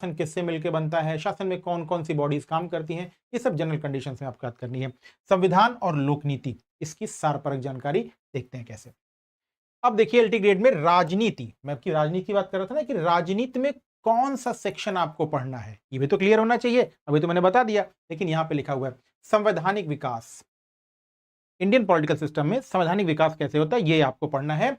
शासन किससे मिलकर बनता है, शासन में कौन कौन सी बॉडीज काम करती हैं, ये सब जनरल कंडीशन में आपको याद करनी है। संविधान और लोकनीति, इसकी सारपरक जानकारी देखते हैं कैसे। अब देखिए एलटी ग्रेड में राजनीति, मैं आपकी राजनीति की बात कर रहा था ना कि राजनीति में कौन सा सेक्शन आपको पढ़ना है, ये भी तो क्लियर होना चाहिए। अभी तो मैंने बता दिया, लेकिन यहां पे लिखा हुआ है संवैधानिक विकास। इंडियन पॉलिटिकल सिस्टम में संवैधानिक विकास कैसे होता है ये आपको पढ़ना है,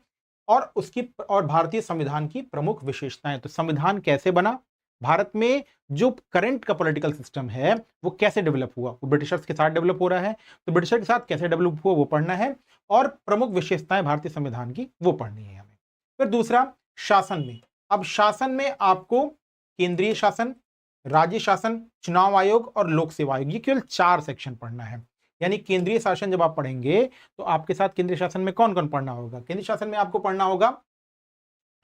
और भारतीय संविधान की प्रमुख विशेषताएं। तो संविधान कैसे बना, भारत में जो करंट का पॉलिटिकल सिस्टम है वो कैसे डेवलप हुआ, वो ब्रिटिशर्स के साथ डेवलप हो रहा है, तो ब्रिटिशर के साथ कैसे डेवलप हुआ वो पढ़ना है, और प्रमुख विशेषताएं भारतीय संविधान की वो पढ़नी है हमें। फिर दूसरा, शासन में। अब शासन में आपको केंद्रीय शासन, राज्य शासन, चुनाव आयोग और लोक सेवा आयोग, ये केवल 4 सेक्शन पढ़ना है। यानी केंद्रीय शासन जब आप पढ़ेंगे तो आपके साथ केंद्रीय शासन में कौन कौन पढ़ना होगा, केंद्रीय शासन में आपको पढ़ना होगा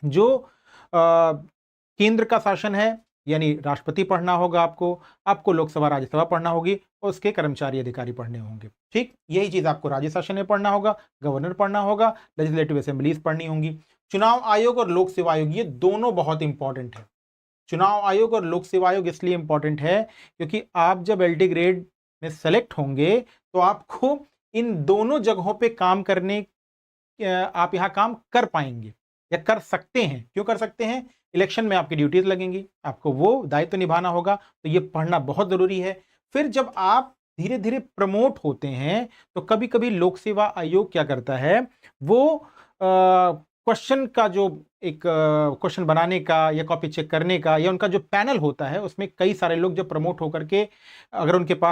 जो केंद्र का शासन है, यानी राष्ट्रपति पढ़ना होगा आपको लोकसभा राज्यसभा पढ़ना होगी, और उसके कर्मचारी अधिकारी पढ़ने होंगे। ठीक, यही चीज आपको राज्य शासन में पढ़ना होगा, गवर्नर पढ़ना होगा, लेजिस्लेटिव असेंबलीज पढ़नी होंगी। चुनाव आयोग और लोक सेवा आयोग, ये दोनों बहुत इंपॉर्टेंट है। चुनाव आयोग और लोक सेवा आयोग इसलिए इंपॉर्टेंट है क्योंकि आप जब एलटी ग्रेड में सेलेक्ट होंगे तो आपको इन दोनों जगहों पे काम करने, आप यहां काम कर पाएंगे या कर सकते हैं। क्यों कर सकते हैं, इलेक्शन में आपकी ड्यूटीज लगेंगी, आपको वो दायित्व निभाना होगा, तो ये पढ़ना बहुत जरूरी है। फिर जब आप धीरे धीरे प्रमोट होते हैं तो कभी कभी लोक सेवा आयोग क्या करता है, वो क्वेश्चन का जो एक क्वेश्चन बनाने का या कॉपी चेक करने का या उनका जो पैनल होता है उसमें कई सारे लोग जब प्रमोट होकर के अगर उनके पास